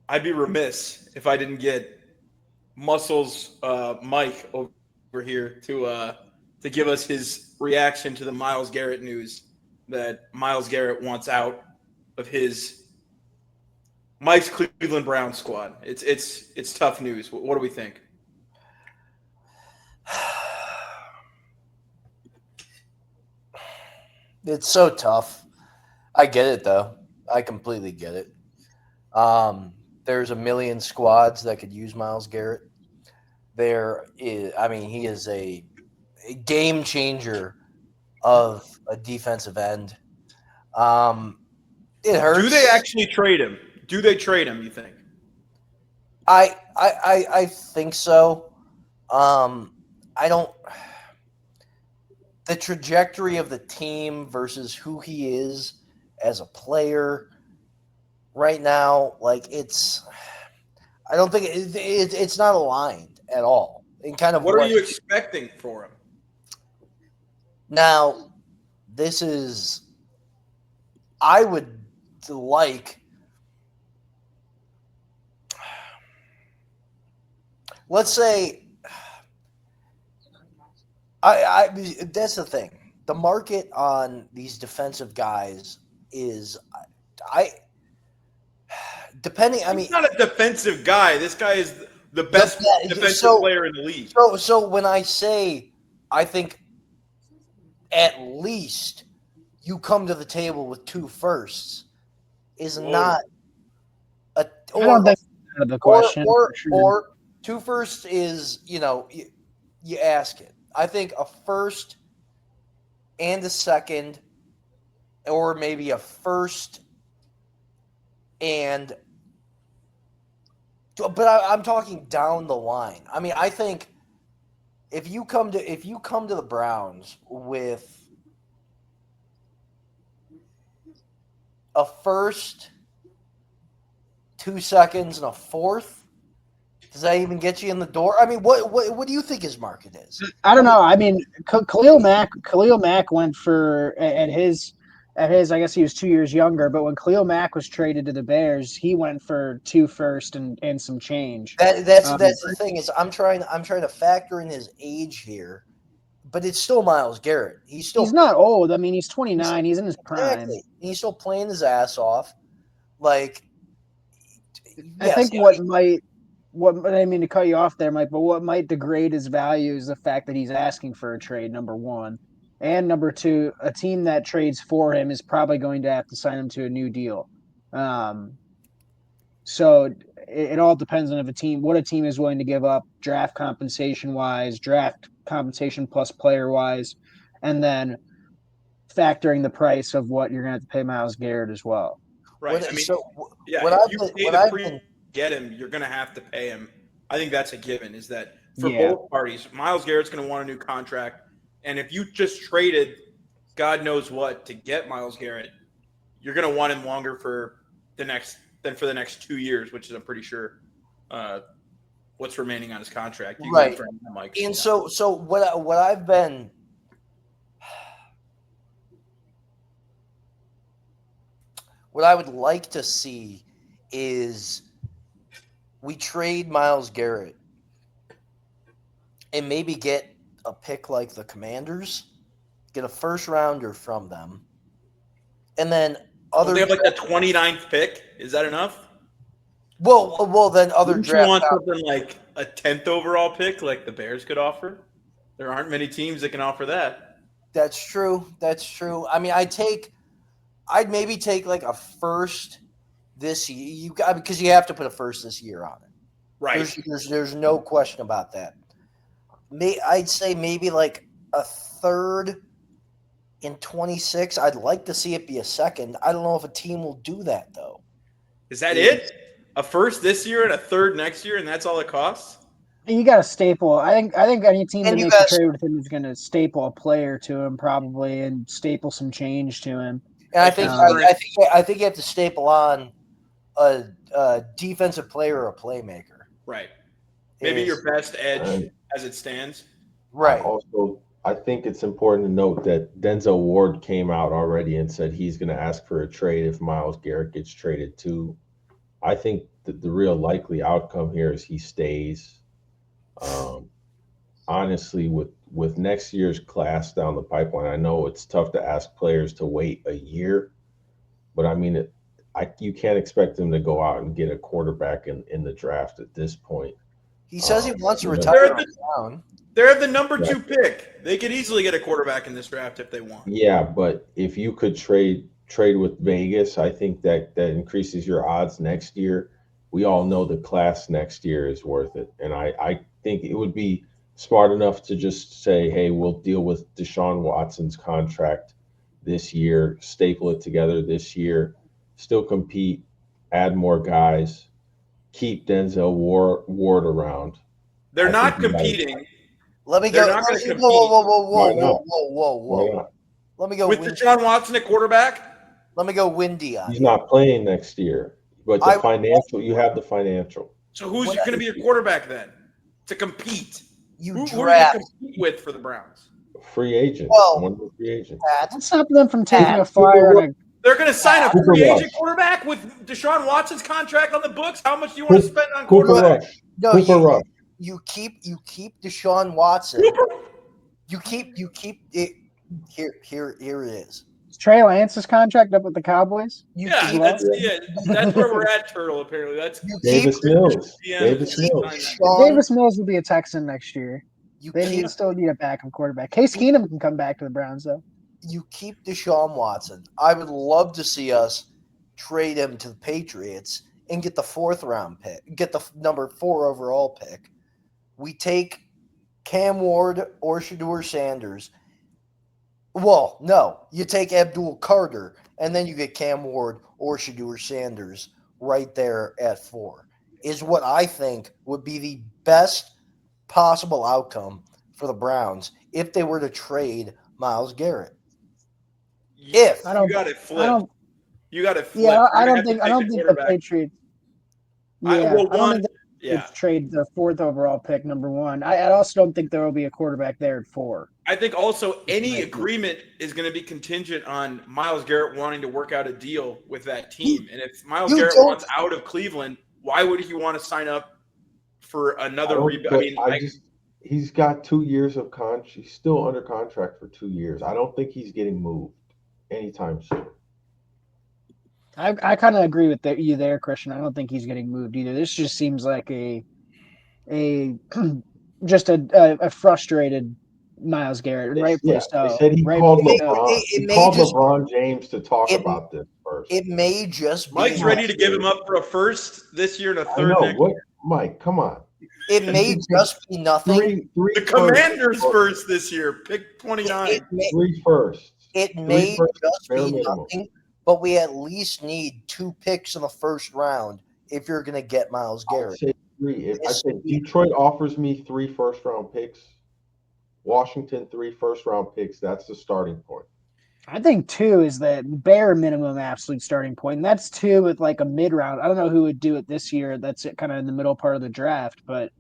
I'd be remiss if I didn't get Muscles Mike over here to give us his reaction to the Myles Garrett news that Myles Garrett wants out of his Mike's Cleveland Browns squad. It's tough news. What do we think? It's so tough. I get it though. I completely get it. There's a million squads that could use Myles Garrett. He is a game changer of a defensive end. It hurts. Do they actually trade him? Do they trade him, you think? I think so. I don't. The trajectory of the team versus who he is as a player right now, I don't think it's not aligned at all. And kind of what are you expecting for him? Now, I would like. Let's say, that's the thing. The market on these defensive guys is, depending. He's not a defensive guy. This guy is the best defensive player in the league. So when I say, I think at least you come to the table with 2 firsts is not a. I don't think that's out of the question. Or 2 firsts is, you ask it. I think a first and a second, or maybe a first and. But I'm talking down the line. I mean, I think if you come to the Browns with a first, 2 seconds, and a fourth, does that even get you in the door? I mean, what do you think his market is? I don't know. I mean, Khalil Mack went for at his. I guess he was 2 years younger, but when Khalil Mack was traded to the Bears, he went for 2 first and some change. That's the thing is I'm trying to factor in his age here, but it's still Myles Garrett. He's not old. I mean, he's 29. He's in his prime. Exactly. He's still playing his ass off. I think what I mean to cut you off there, Mike, but what might degrade his value is the fact that he's asking for a trade. Number one. And number two, a team that trades for him is probably going to have to sign him to a new deal. So it all depends on what a team is willing to give up draft compensation plus player wise, and then factoring the price of what you're going to have to pay Myles Garrett as well. Right. If you get him, you're going to have to pay him. I think that's a given. Is that for both parties? Myles Garrett's going to want a new contract. And if you just traded God knows what to get Myles Garrett, you're going to want him longer for the next 2 years, which is I'm pretty sure what's remaining on his contract. Right. And so what I've been what I would like to see is we trade Myles Garrett and maybe get a pick like the Commanders, get a first rounder from them, and then they have like the 29th pick. Is that enough? Well, then other draft. You want something like a 10th overall pick, like the Bears could offer? There aren't many teams that can offer that. That's true. I mean, I'd maybe take like a first this year. Because you have to put a first this year on it. Right. There's no question about that. I'd say maybe like a third in 26. I'd like to see it be a second. I don't know if a team will do that, though. Is that it? A first this year and a third next year, and that's all it costs? You got to staple. I think any team that makes a trade with him is going to staple a player to him probably and staple some change to him. And I think you have to staple on a defensive player or a playmaker. Right. Maybe your best edge as it stands. Right. Also, I think it's important to note that Denzel Ward came out already and said he's going to ask for a trade if Myles Garrett gets traded too. I think the real likely outcome here is he stays. Honestly, with next year's class down the pipeline, I know it's tough to ask players to wait a year, but I mean, you can't expect them to go out and get a quarterback in the draft at this point. He says he wants to retire. They're the number 2 pick. They could easily get a quarterback in this draft if they want. Yeah, but if you could trade with Vegas, I think that increases your odds next year. We all know the class next year is worth it, and I think it would be smart enough to just say, hey, we'll deal with Deshaun Watson's contract this year, staple it together this year, still compete, add more guys, keep Denzel Ward around. They're not competing. Let me go. Whoa. Let me go. With Deshaun Watson at quarterback? Let me go windy on He's not playing next year. But you have the financial. So who's going to be your quarterback then to compete? Who are you compete with for the Browns? Free agent. Well, one of the free agents. Let's stop them from taking a flyer. They're going to sign a free agent quarterback with Deshaun Watson's contract on the books. How much do you want to spend on quarterback? No, you keep Deshaun Watson. You keep it. Here it is. Is Trey Lance's contract up with the Cowboys? That's where we're at, Turtle. Apparently, that's Davis Mills. Davis Mills will be a Texan next year. They still need a backup quarterback. Case Keenum can come back to the Browns though. You keep Deshaun Watson. I would love to see us trade him to the Patriots and get the 4th round pick, get the number 4 overall pick. We take Cam Ward or Shedeur Sanders. Well, no, you take Abdul Carter, and then you get Cam Ward or Shedeur Sanders right there at 4, is what I think would be the best possible outcome for the Browns if they were to trade Myles Garrett. You got it flipped. Yeah, I don't think the Patriots. Trade the 4th overall pick, number 1. I also don't think there will be a quarterback there at 4. I think also any agreement is going to be contingent on Myles Garrett wanting to work out a deal with that team. And if Myles Garrett wants out of Cleveland, why would he want to sign up for another rebuild? He's got 2 years of contract. He's still under contract for 2 years. I don't think he's getting moved anytime soon. I kind of agree with you there, Christian. I don't think he's getting moved either. This just seems like a frustrated Myles Garrett, rightfully so. They said he called LeBron James to talk about this first. It may just be Mike's ready to give him up for a 1st this year and a 3rd next year. Mike, come on. It may just be nothing. The Commanders first this year, pick 29. 3 firsts. It may just be nothing, but we at least need 2 picks in the 1st round if you're going to get Myles Garrett. I'd say 3. I said Detroit offers me 3 first-round picks. Washington 3 first-round picks. That's the starting point. I think 2 is the bare minimum absolute starting point. And that's 2 with like a mid-round. I don't know who would do it this year. That's it, kind of in the middle part of the draft. But,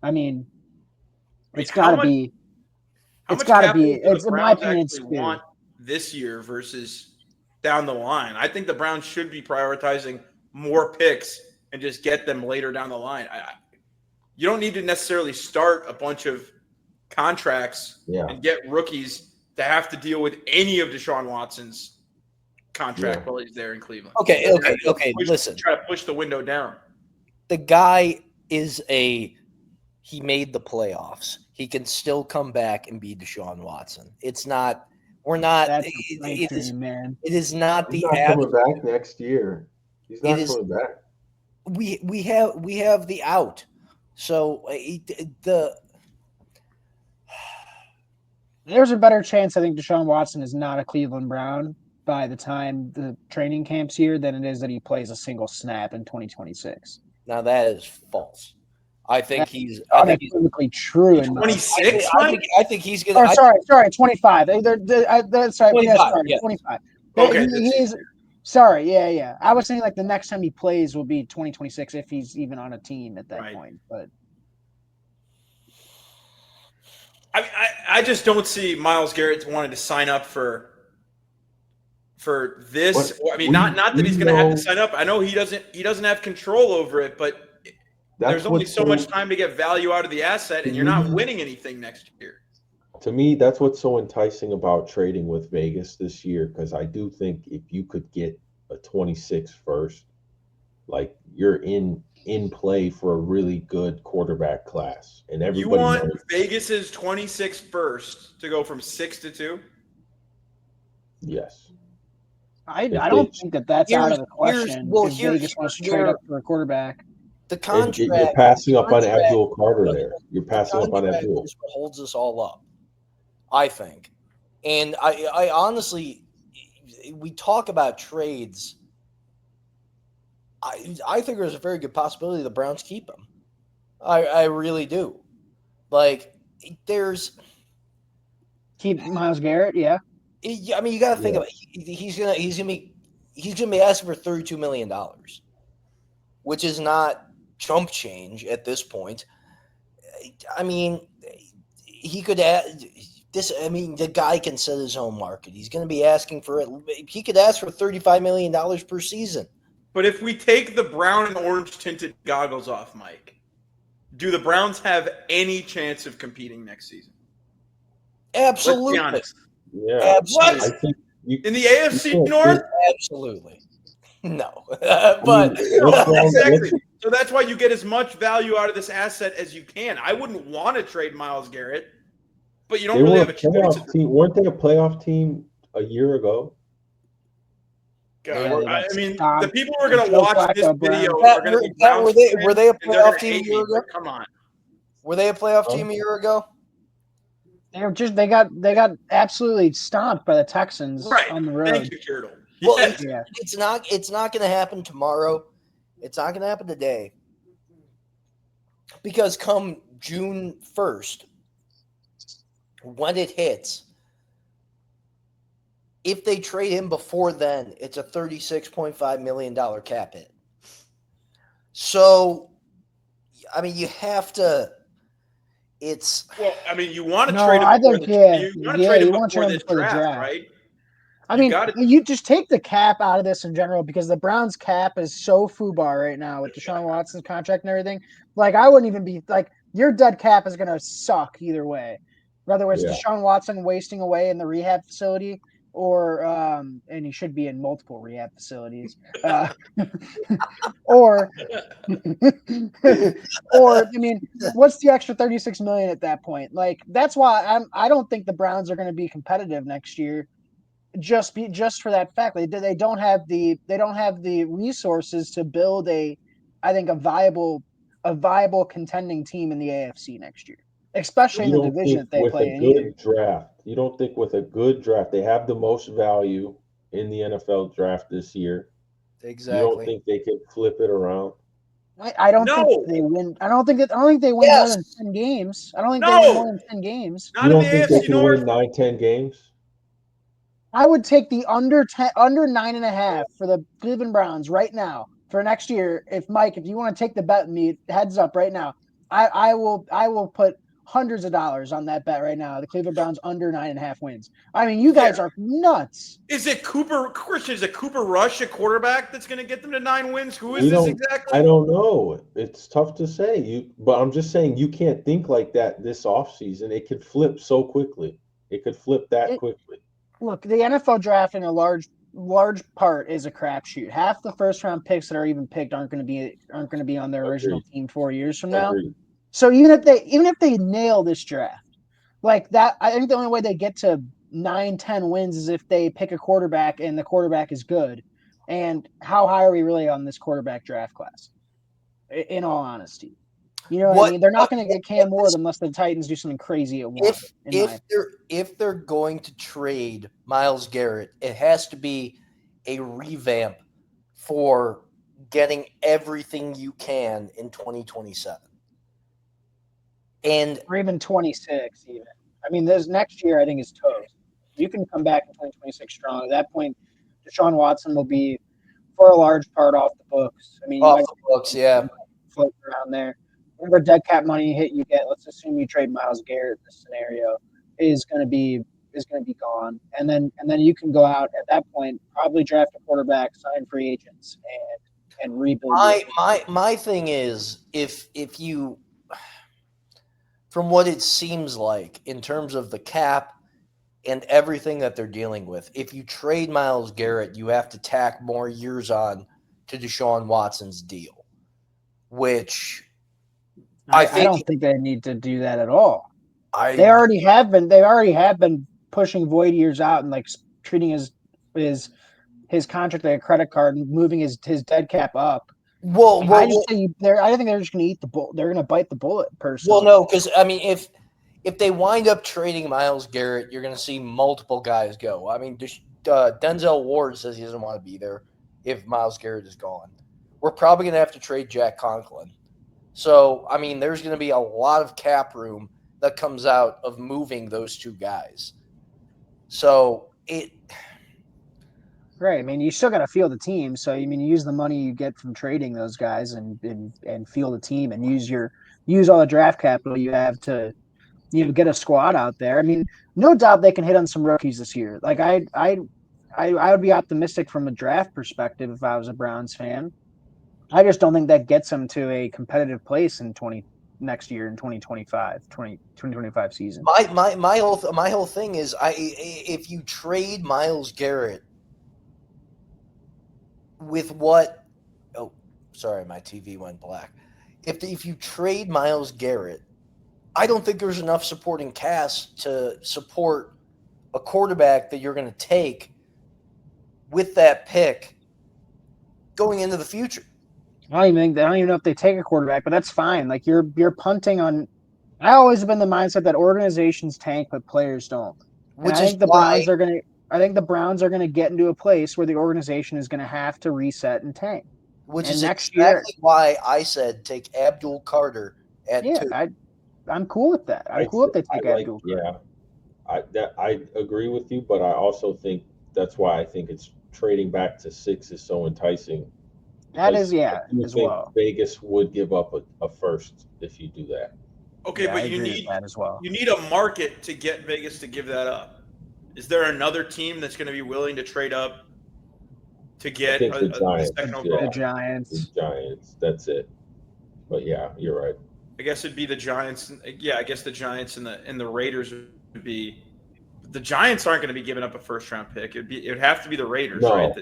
I mean, it's got to be. It's got to be. It's, in my opinion, it's 2. Want this year versus down the line. I think the Browns should be prioritizing more picks and just get them later down the line. You don't need to necessarily start a bunch of contracts and get rookies to have to deal with any of Deshaun Watson's contract while he's there in Cleveland. Okay. Listen, try to push the window down. The guy he made the playoffs. He can still come back and be Deshaun Watson. It's not. We're not. It is not the. He's not coming back next year. He's not coming back. We have the out. So there's a better chance I think Deshaun Watson is not a Cleveland Brown by the time the training camp's here than it is that he plays a single snap in 2026. Now that is false. I think he's unequivocally true. 26. I think he's going to. Sorry, 25. Sorry, 25. Yeah. 25. Okay. He's sorry. Yeah. I was saying like the next time he plays will be 2026 if he's even on a team at that point. But I just don't see Myles Garrett wanting to sign up for for this. I mean, not that he's going to have to sign up. I know he doesn't have control over it, but there's only so much time to get value out of the asset, and you're not winning anything next year. To me, that's what's so enticing about trading with Vegas this year, because I do think if you could get a 26 first, like you're in play for a really good quarterback class, and everybody. You want Vegas's 26 first to go from 6 to 2? Yes. I don't think that's out of the question. If Vegas wants to trade up for a quarterback. The contract. You're passing up on Abdul Carter there. You're passing up on Abdul. Is what holds us all up, I think. And I honestly, we talk about trades. I think there's a very good possibility the Browns keep him. I really do. Like, keep Myles Garrett, yeah. I mean, you got to think about it. He's gonna be asking for $32 million, which is not chump change at this point. I mean, he could add this. I mean, the guy can set his own market. He's going to be asking for it. He could ask for $35 million per season. But if we take the brown and orange tinted goggles off, Mike, do the Browns have any chance of competing next season? Absolutely. Let's be honest. Yeah. Absolutely. I think in the AFC North? Absolutely. No. But exactly. So that's why you get as much value out of this asset as you can. I wouldn't want to trade Myles Garrett, but you don't really have a choice. Weren't they a playoff team a year ago? God, I mean, the people who are going to watch this video are going to be Browns fans, were they a playoff team a year ago? Come on. Were they a playoff team a year ago? They got absolutely stomped by the Texans on the road. Thank you, Kirtle. Well, it's not going to happen tomorrow. It's not going to happen today. Because come June 1st, when it hits, if they trade him before then, it's a $36.5 million cap hit. So, I mean, you have to. Well, I mean, you want to trade him before the draft, right? I mean, you just take the cap out of this in general because the Browns' cap is so FUBAR right now with Deshaun Watson's contract and everything. Like, I wouldn't even be like, your dead cap is going to suck either way. Whether it's Deshaun Watson wasting away in the rehab facility or, and he should be in multiple rehab facilities, or I mean, what's the extra $36 million at that point? Like, that's why I don't think the Browns are going to be competitive next year. Just for that fact, they don't have the resources to build a viable contending team in the AFC next year, especially in the division that they play in. You don't think with a good draft they have the most value in the NFL draft this year? Exactly. You don't think they could flip it around? I don't think they win. I don't think they win more than 10 games. I don't think they win more than 10 games. You don't think they can win 9-10 games? I would take the under 9.5 for the Cleveland Browns right now for next year. If you want to take the bet, me heads up right now. I will put hundreds of dollars on that bet right now. The Cleveland Browns under 9.5 wins. I mean, you guys are nuts. Is it Cooper Rush, a quarterback that's going to get them to 9 wins? Who is this exactly? I don't know. It's tough to say. But I'm just saying you can't think like that this offseason. It could flip so quickly. It could flip that quickly. Look, the NFL draft in a large part is a crapshoot. Half the first round picks that are even picked aren't going to be on their original team 4 years from now. Agreed. So even if they nail this draft, like that, I think the only way they get to 9-10 wins is if they pick a quarterback and the quarterback is good. And how high are we really on this quarterback draft class? In all honesty. You know what I mean? They're not going to get Cam Ward unless the Titans do something crazy at one. If they're going to trade Myles Garrett, it has to be a revamp for getting everything you can in 2027. Or even 26 even. I mean, this next year I think is toast. You can come back in 2026 strong. At that point, Deshaun Watson will be for a large part off the books. I mean, off the books, yeah. Float around there. Whatever dead cap money hit you get, let's assume you trade Myles Garrett in this scenario, is going to be is going to be gone, and then you can go out at that point, probably draft a quarterback, sign free agents, and rebuild. My thing is, if you, from what it seems like in terms of the cap and everything that they're dealing with, if you trade Myles Garrett, you have to tack more years on to Deshaun Watson's deal, which I don't think they need to do that at all. They already have been pushing void years out and like treating his contract like a credit card and moving his dead cap up. I think they're just going to eat the bullet. They're going to bite the bullet. Personally, well, no, because I mean, if they wind up trading Myles Garrett, you're going to see multiple guys go. I mean, Denzel Ward says he doesn't want to be there if Myles Garrett is gone. We're probably going to have to trade Jack Conklin. So, I mean, there's going to be a lot of cap room that comes out of moving those two guys. So, right. I mean, you still got to field the team. So, I mean, you use the money you get from trading those guys and field the team and use all the draft capital you have to, get a squad out there. I mean, no doubt they can hit on some rookies this year. Like I would be optimistic from a draft perspective if I was a Browns fan. I just don't think that gets them to a competitive place in next year in 2025 season. My whole thing is if you trade Myles Garrett with what? Oh, sorry, my TV went black. If you trade Myles Garrett, I don't think there's enough supporting cast to support a quarterback that you're going to take with that pick going into the future. I don't even know if they take a quarterback, but that's fine. Like you're punting on. I always have been the mindset that organizations tank, but players don't. I think the Browns are going to get into a place where the organization is going to have to reset and tank. Which is exactly why I said take Abdul Carter at 2. I'm cool with that. I'm cool if they take Abdul Carter. Yeah, I agree with you, but I also think that's why I think it's trading back to 6 is so enticing. That is, as well. Vegas would give up a first if you do that. Okay, but you need that as well. You need a market to get Vegas to give that up. Is there another team that's going to be willing to trade up to get the Giants? The Giants. The Giants. That's it. But yeah, you're right. I guess it'd be the Giants. Yeah, I guess the Giants and the Raiders would be. The Giants aren't going to be giving up a first-round pick. It would have to be the Raiders, right?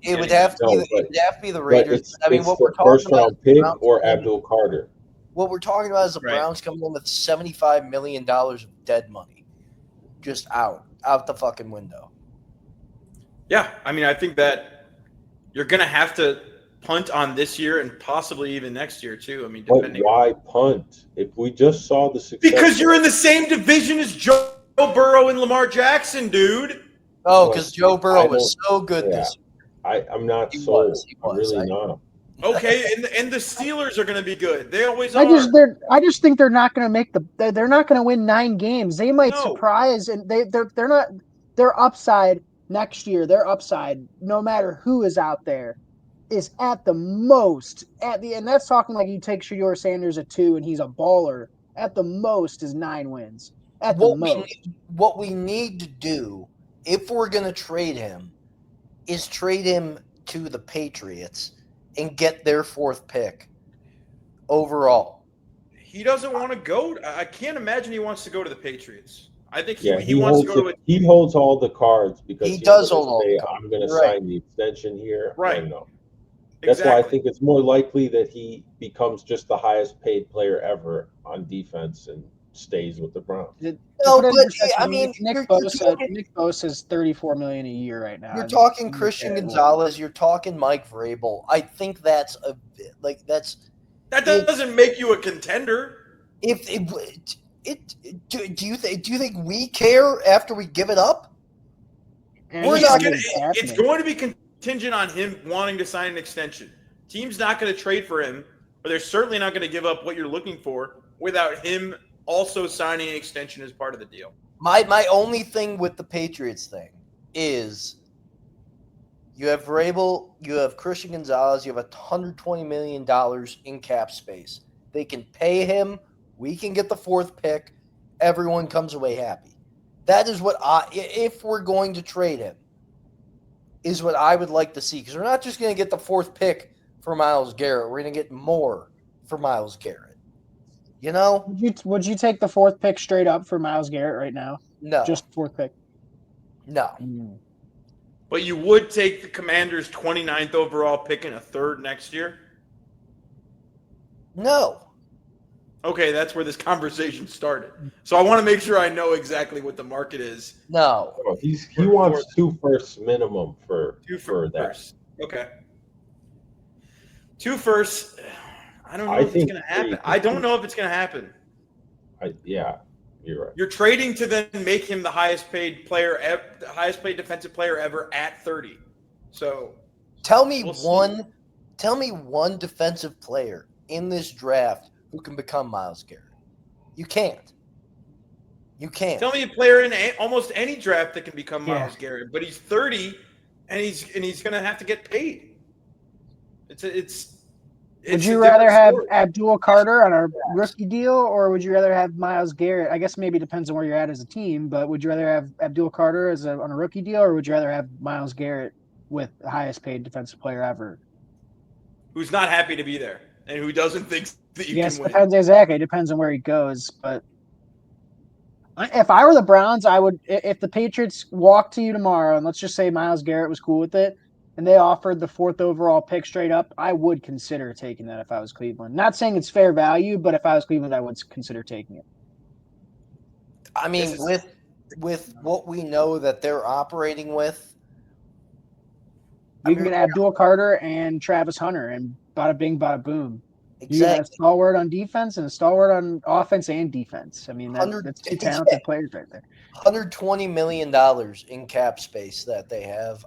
It would have to be the Raiders. I mean, what we're talking about, first-round pick or Abdul Carter. What we're talking about is the Browns coming in with $75 million of dead money, just out the fucking window. Yeah, I mean, I think that you're going to have to punt on this year and possibly even next year too. I mean, depending. But why punt? If we just saw the success, because you're in the same division as Joe Burrow and Lamar Jackson, dude. Oh, because Joe Burrow was so good this year. I'm not sold. I'm really not. Okay, and the Steelers are going to be good. They always are. I just think they're not going to make they're not going to win 9 games. They might surprise, and they're not. Their upside next year. Their upside, no matter who is out there, is at the most and that's talking like you take Shedeur Sanders at 2 and he's a baller. At the most is 9 wins. At the most. What we need to do if we're going to trade him is trade him to the Patriots and get their 4th pick overall. He doesn't want to go. I can't imagine he wants to go to the Patriots. I think he wants to go to he holds all the cards because he does hold all the cards. I'm going to sign the extension here. Right. I know. That's why I think it's more likely that he becomes just the highest paid player ever on defense and stays with the Browns. No, but I mean, Nick Bosa is $34 million a year right now. You're talking Christian Gonzalez. You're talking Mike Vrabel. I think that doesn't make you a contender. Do you think we care after we give it up? It's going to be contingent on him wanting to sign an extension. Team's not going to trade for him, but they're certainly not going to give up what you're looking for without him also signing an extension as part of the deal. My only thing with the Patriots thing is you have Vrabel, you have Christian Gonzalez, you have $120 million in cap space. They can pay him. We can get the 4th pick. Everyone comes away happy. That is what if we're going to trade him, is what I would like to see. Because we're not just going to get the 4th pick for Myles Garrett. We're going to get more for Myles Garrett. You know? Would you take the 4th pick straight up for Myles Garrett right now? No. Just 4th pick? No. But you would take the Commanders' 29th overall pick in a 3rd next year? No. Okay, that's where this conversation started. So I want to make sure I know exactly what the market is. No. He wants 2 firsts minimum for that. Okay. 2 firsts. I don't know if it's going to happen. I don't know if it's going to happen. Yeah, you're right. You're trading to then make him the highest paid defensive player ever at 30. So tell me one defensive player in this draft who can become Myles Garrett. You can't. Tell me a player in almost any draft that can become Myles Garrett, but he's 30 and he's going to have to get paid. Would you rather have Abdul Carter on a rookie deal, or would you rather have Myles Garrett? I guess maybe it depends on where you're at as a team, but would you rather have Abdul Carter on a rookie deal, or would you rather have Myles Garrett with the highest paid defensive player ever? Who's not happy to be there and who doesn't think that you can win. Depends exactly. It depends on where he goes. But if I were the Browns, I would. If the Patriots walked to you tomorrow, and let's just say Myles Garrett was cool with it, and they offered the 4th overall pick straight up, I would consider taking that if I was Cleveland. Not saying it's fair value, but if I was Cleveland, I would consider taking it. I mean, with what we know that they're operating with, you can get Abdul Carter and Travis Hunter, and bada bing, bada boom. Exactly. You got a stalwart on defense and a stalwart on offense and defense. I mean, that's 2 talented players right there. $120 million in cap space that they have.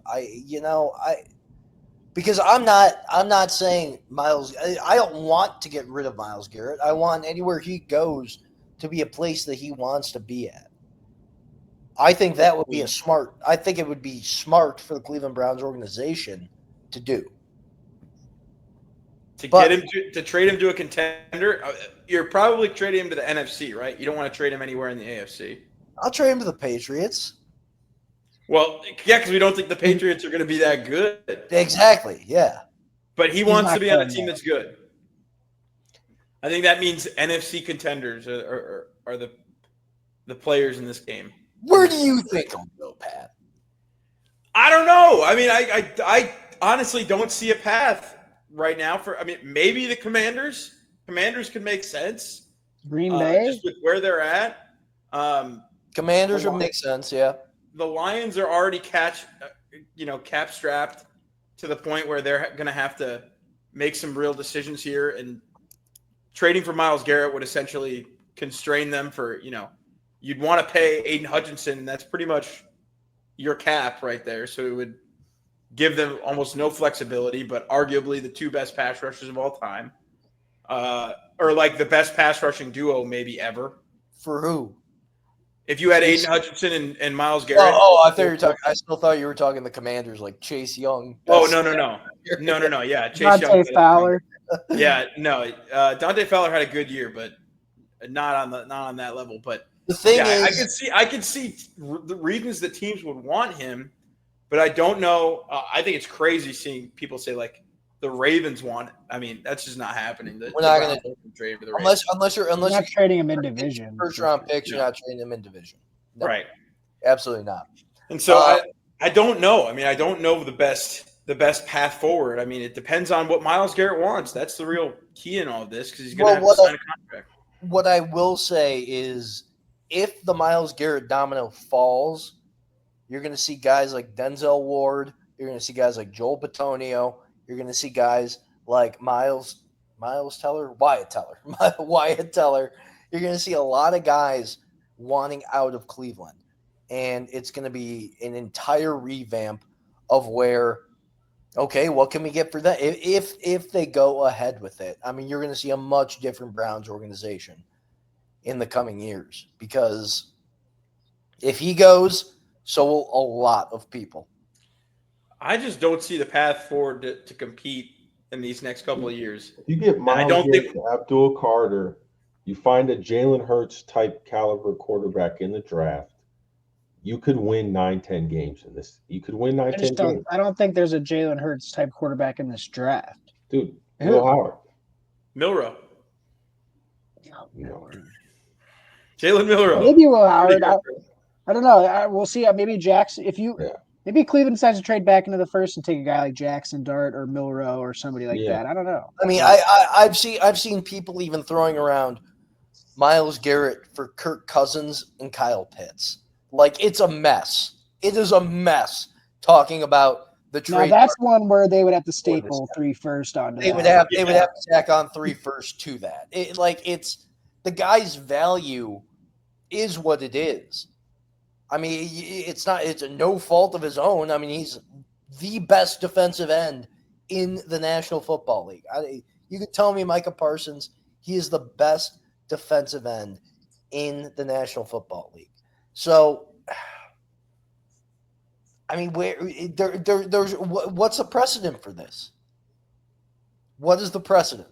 Because I'm not saying Myles. I don't want to get rid of Myles Garrett. I want anywhere he goes to be a place that he wants to be at. I think that would be I think it would be smart for the Cleveland Browns organization to do. To trade him to a contender, you're probably trading him to the NFC, right? You don't want to trade him anywhere in the AFC. I'll trade him to the Patriots. Well, yeah, because we don't think the Patriots are going to be that good. Exactly, yeah. But he wants to be on a team that's good. I think that means NFC contenders are the players in this game. Where do you think he'll go, Pat? I don't know. I mean, I honestly don't see a path right now maybe the Commanders. Commanders could make sense. Green Bay? Just with where they're at. Commanders would make sense, yeah. The Lions are already cap strapped to the point where they're going to have to make some real decisions here, and trading for Myles Garrett would essentially constrain them for, you'd want to pay Aiden Hutchinson, and that's pretty much your cap right there. So it would give them almost no flexibility, but arguably the 2 best pass rushers of all time. Or like the best pass rushing duo maybe ever. For who? If you had Aiden Hutchinson and Myles Garrett. I thought you were talking. I still thought you were talking the Commanders, like Chase Young. No. Yeah, Chase Young. Dante Fowler. Yeah, no. Dante Fowler had a good year, but not on that level. But the thing is, I could see the reasons that teams would want him, but I don't know. I think it's crazy seeing people say like the Ravens want. I mean, that's just not happening. We're not going to trade for the Ravens unless you're trading him in division. First round picks, you're not trading him in division. No, right? Absolutely not. And so I don't know. I mean, I don't know the best path forward. I mean, it depends on what Myles Garrett wants. That's the real key in all of this because he's going to have to sign a contract. What I will say is, if the Myles Garrett domino falls, you're going to see guys like Denzel Ward. You're going to see guys like Joel Bitonio. You're going to see guys like Wyatt Teller. You're going to see a lot of guys wanting out of Cleveland. And it's going to be an entire revamp of where, okay, what can we get for that? If they go ahead with it, I mean, you're going to see a much different Browns organization in the coming years. Because if he goes, so will a lot of people. I just don't see the path forward to compete in these next couple of years. You get Myles Garrett, Abdul Carter, you find a Jalen Hurts type caliber quarterback in the draft, You could win 9-10 games in this. You could win 9-10 games. I don't think there's a Jalen Hurts type quarterback in this draft. Dude, Will Howard. Milrow. No. Jalen Milrow. Maybe Will Howard. I don't know. We'll see. Maybe Jackson. Maybe Cleveland decides to trade back into the first and take a guy like Jackson Dart or Milrow or somebody like that. I don't know. I mean, I've seen people even throwing around Myles Garrett for Kirk Cousins and Kyle Pitts. Like, it's a mess. It is a mess talking about the trade. Now, that's one where they would have to staple 3 first onto They would have to tack on 3 first to that. It's the guy's value is what it is. I mean, it's a no fault of his own. I mean, he's the best defensive end in the National Football League. You could tell me Micah Parsons, he is the best defensive end in the National Football League. So, I mean, there's what's the precedent for this? What is the precedent?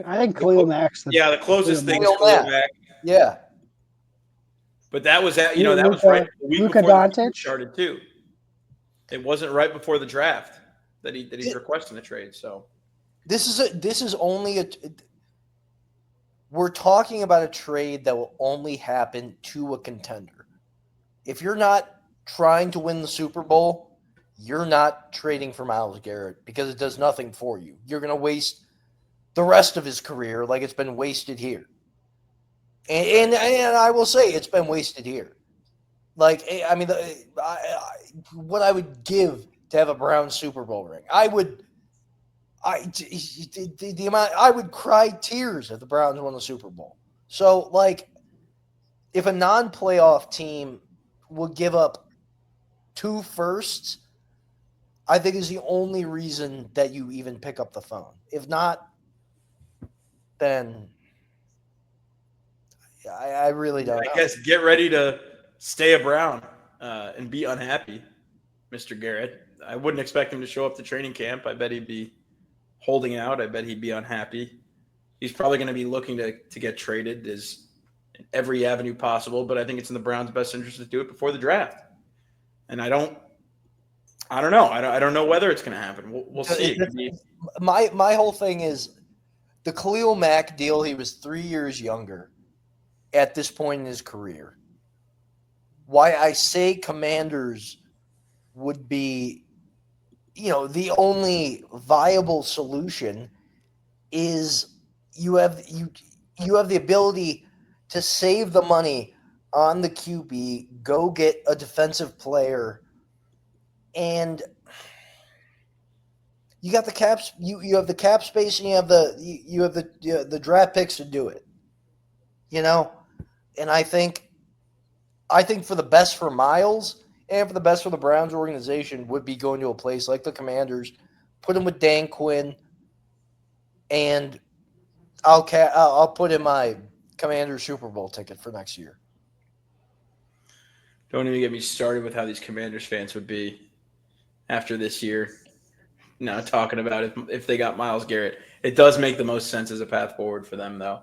I think Khalil Mack's the closest thing is Khalil Mack. Yeah. But that was that was right the week Luka before the Doncic started too. It wasn't right before the draft that he's requesting the trade. So this is only we're talking about a trade that will only happen to a contender. If you're not trying to win the Super Bowl, you're not trading for Myles Garrett because it does nothing for you. You're going to waste the rest of his career like it's been wasted here. And I will say it's been wasted here. Like, I mean, what I would give to have a Browns Super Bowl ring, I would cry tears if the Browns won the Super Bowl. So, like, if a non-playoff team would give up 2 firsts, I think is the only reason that you even pick up the phone. If not, then I really don't know. I guess get ready to stay a Brown and be unhappy, Mr. Garrett. I wouldn't expect him to show up to training camp. I bet he'd be holding out. I bet he'd be unhappy. He's probably going to be looking to get traded in every avenue possible, but I think it's in the Browns' best interest to do it before the draft. And I don't know. I don't know whether it's going to happen. We'll see. My whole thing is the Khalil Mack deal. He was 3 years younger at this point in his career. Why I say Commanders would be, the only viable solution is you have the ability to save the money on the QB, go get a defensive player, and you got the caps. You have the cap space, and you have the draft picks to do it. And I think for the best for Myles and for the best for the Browns organization would be going to a place like the Commanders, put him with Dan Quinn, and I'll put in my Commanders Super Bowl ticket for next year. Don't even get me started with how these Commanders fans would be after this year. Now talking about if they got Myles Garrett. It does make the most sense as a path forward for them, though.